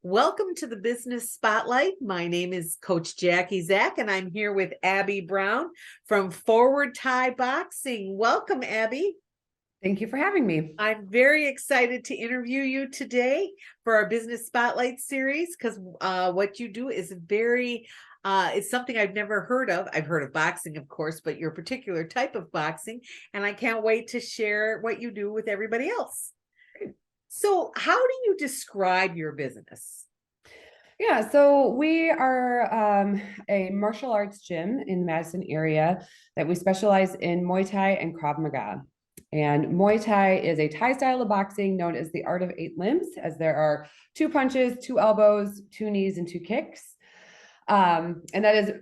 Welcome to the Business Spotlight. My name is Coach Jackie Zach, and I'm here with Abby Braun from Forward Thai Boxing. Welcome, Abby. Thank you for having me. I'm very excited to interview you today for our Business Spotlight series because what you do is it's something I've never heard of. I've heard of boxing, of course, but your particular type of boxing, and I can't wait to share what you do with everybody else. So, how do you describe your business? Yeah, so we are a martial arts gym in the Madison area that we specialize in Muay Thai and Krav Maga. And Muay Thai is a Thai style of boxing known as the art of eight limbs, as there are two punches, two elbows, two knees, and two kicks. And that is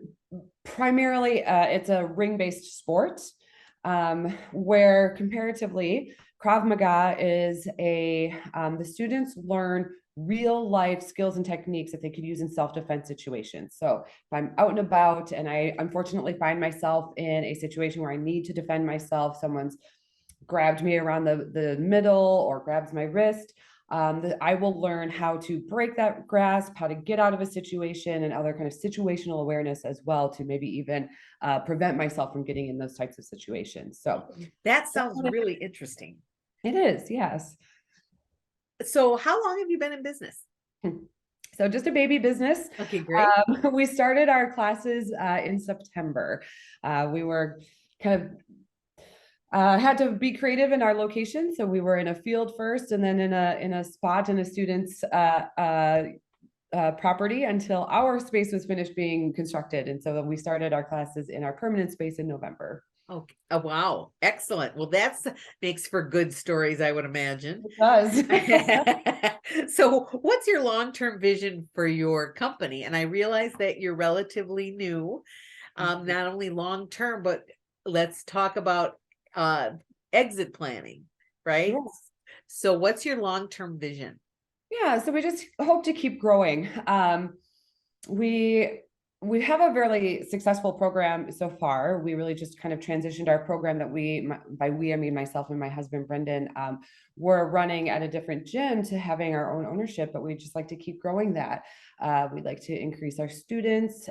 primarily, it's a ring-based sport, where comparatively, Krav Maga is the students learn real life skills and techniques that they could use in self-defense situations. So if I'm out and about and I unfortunately find myself in a situation where I need to defend myself, someone's grabbed me around the middle or grabs my wrist, I will learn how to break that grasp, how to get out of a situation, and other kind of situational awareness as well to maybe even prevent myself from getting in those types of situations. So That sounds really interesting. it is, yes. So, how long have you been in business? So just a baby business. Okay, great. We started our classes in September. We were kind of had to be creative in our location, so we were in a field first, and then in a spot in a student's property until our space was finished being constructed, and so we started our classes in our permanent space in November. Okay. Oh, wow. Excellent. Well, that's makes for good stories, I would imagine. It does. So, what's your long-term vision for your company? And I realize that you're relatively new, not only long-term, but let's talk about exit planning, right? Yes. So, what's your long-term vision? Yeah, so we just hope to keep growing. We we have a really successful program so far. We really just kind of transitioned our program that by we, I mean myself and my husband, Brendan, we're running at a different gym to having our own ownership, but we just like to keep growing that. We'd like to increase our students.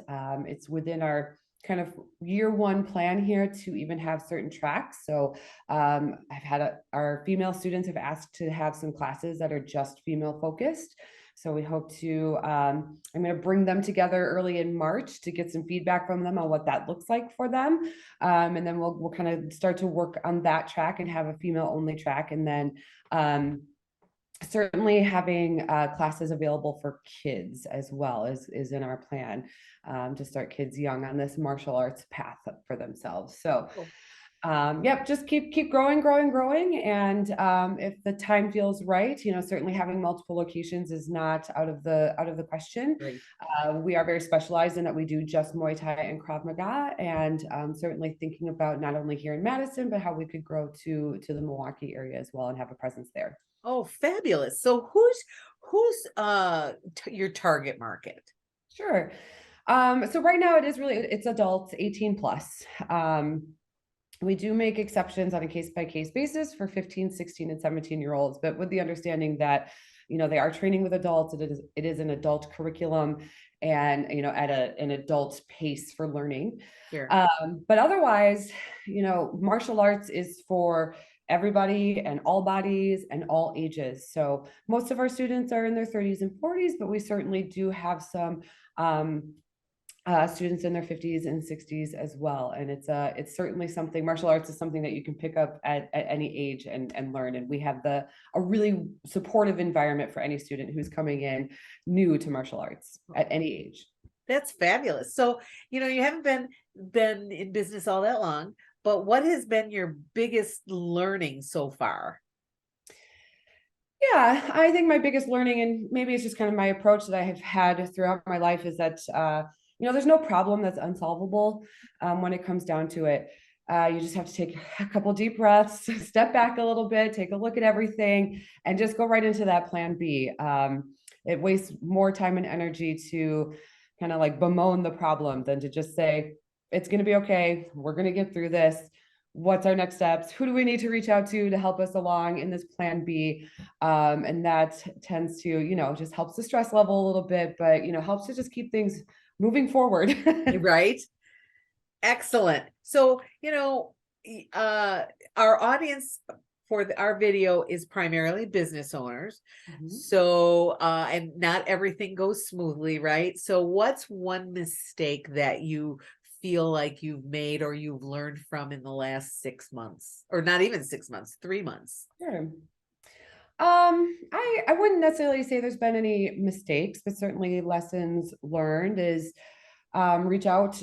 It's within our kind of year one plan here to even have certain tracks. So I've had our female students have asked to have some classes that are just female focused. So we hope to, I'm going to bring them together early in March to get some feedback from them on what that looks like for them. And then we'll kind of start to work on that track and have a female only track. And then certainly having classes available for kids as well is in our plan, to start kids young on this martial arts path for themselves. So yep, just keep growing. And if the time feels right, certainly having multiple locations is not out of the question. Right. We are very specialized in that we do just Muay Thai and Krav Maga, and certainly thinking about not only here in Madison, but how we could grow to the Milwaukee area as well and have a presence there. Oh, fabulous. So who's your target market? Sure. So right now it's adults 18 plus. We do make exceptions on a case by case basis for 15, 16, and 17-year-olds, but with the understanding that, they are training with adults. It is an adult curriculum and, at an adult pace for learning. Sure. But otherwise, martial arts is for everybody and all bodies and all ages. So most of our students are in their 30s and 40s, but we certainly do have some students in their 50s and 60s as well. And it's certainly something, martial arts is something that you can pick up at any age and learn. And we have a really supportive environment for any student who's coming in new to martial arts at any age. That's fabulous. So, you haven't been in business all that long, but what has been your biggest learning so far? Yeah, I think my biggest learning, and maybe it's just kind of my approach that I have had throughout my life, is that there's no problem that's unsolvable when it comes down to it. You just have to take a couple deep breaths, step back a little bit, take a look at everything, and just go right into that plan B. It wastes more time and energy to kind of like bemoan the problem than to just say, it's going to be okay. We're going to get through this. what's our next steps? Who do we need to reach out to help us along in this plan B? And that tends to, just helps the stress level a little bit, but, helps to just keep things moving forward. Right? Excellent. So, our audience for our video is primarily business owners. Mhm. So, and not everything goes smoothly, right? So, what's one mistake that you feel like you've made or you've learned from in the last 6 months, or not even 6 months, 3 months? Sure. I wouldn't necessarily say there's been any mistakes, but certainly lessons learned is reach out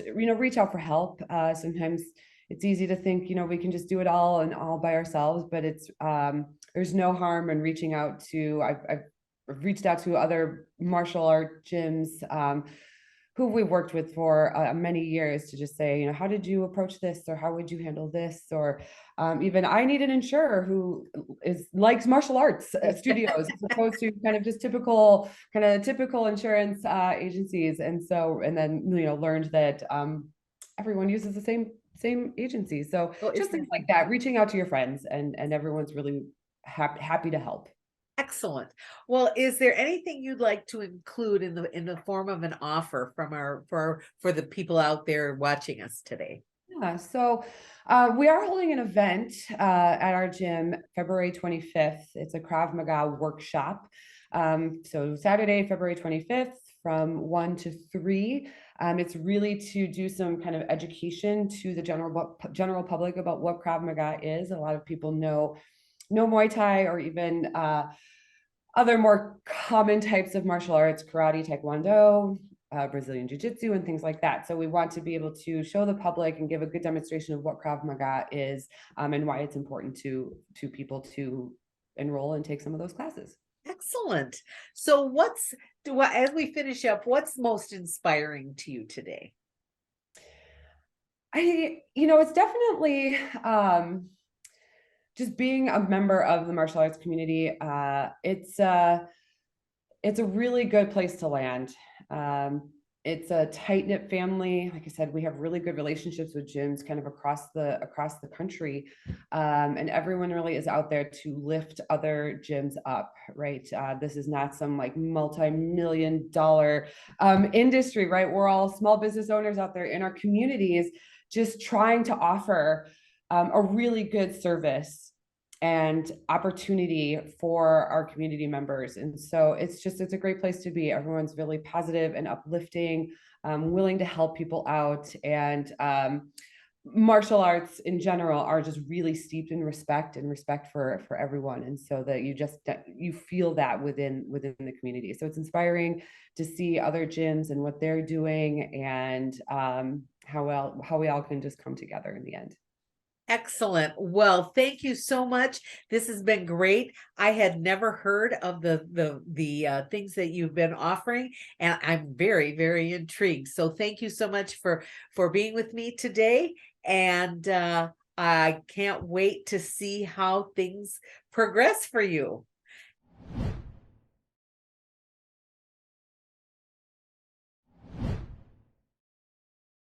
for help. Sometimes it's easy to think, we can just do it all by ourselves, but there's no harm in reaching out to, I've reached out to other martial art gyms, who we worked with for many years to just say, how did you approach this, or how would you handle this, or even I need an insurer who likes martial arts studios as opposed to just typical insurance agencies, and then learned that everyone uses the same agency. So Well, just things like that, reaching out to your friends, and everyone's really happy to help. excellent. Well, is there anything you'd like to include in the form of an offer from for the people out there watching us today? Yeah, so we are holding an event at our gym February 25th. It's a Krav Maga workshop. So Saturday, February 25th from 1 to 3. It's really to do some kind of education to the general public about what Krav Maga is. A lot of people know Muay Thai, or even other more common types of martial arts, karate, taekwondo, Brazilian jiu-jitsu, and things like that. So we want to be able to show the public and give a good demonstration of what Krav Maga is, and why it's important to people to enroll and take some of those classes. Excellent. So as we finish up, what's most inspiring to you today? It's definitely just being a member of the martial arts community. It's a really good place to land. It's a tight knit family. Like I said, we have really good relationships with gyms kind of across the country, and everyone really is out there to lift other gyms up. Right? This is not some like multi-million-dollar industry. Right? We're all small business owners out there in our communities, just trying to offer a really good service and opportunity for our community members. And so it's a great place to be. Everyone's really positive and uplifting, willing to help people out. And martial arts in general are just really steeped in respect for everyone. And so that you feel that within the community. So it's inspiring to see other gyms and what they're doing, and how we all can just come together in the end. Excellent. Well, thank you so much. This has been great. I had never heard of the things that you've been offering, and I'm very, very intrigued. So thank you so much for being with me today. And I can't wait to see how things progress for you.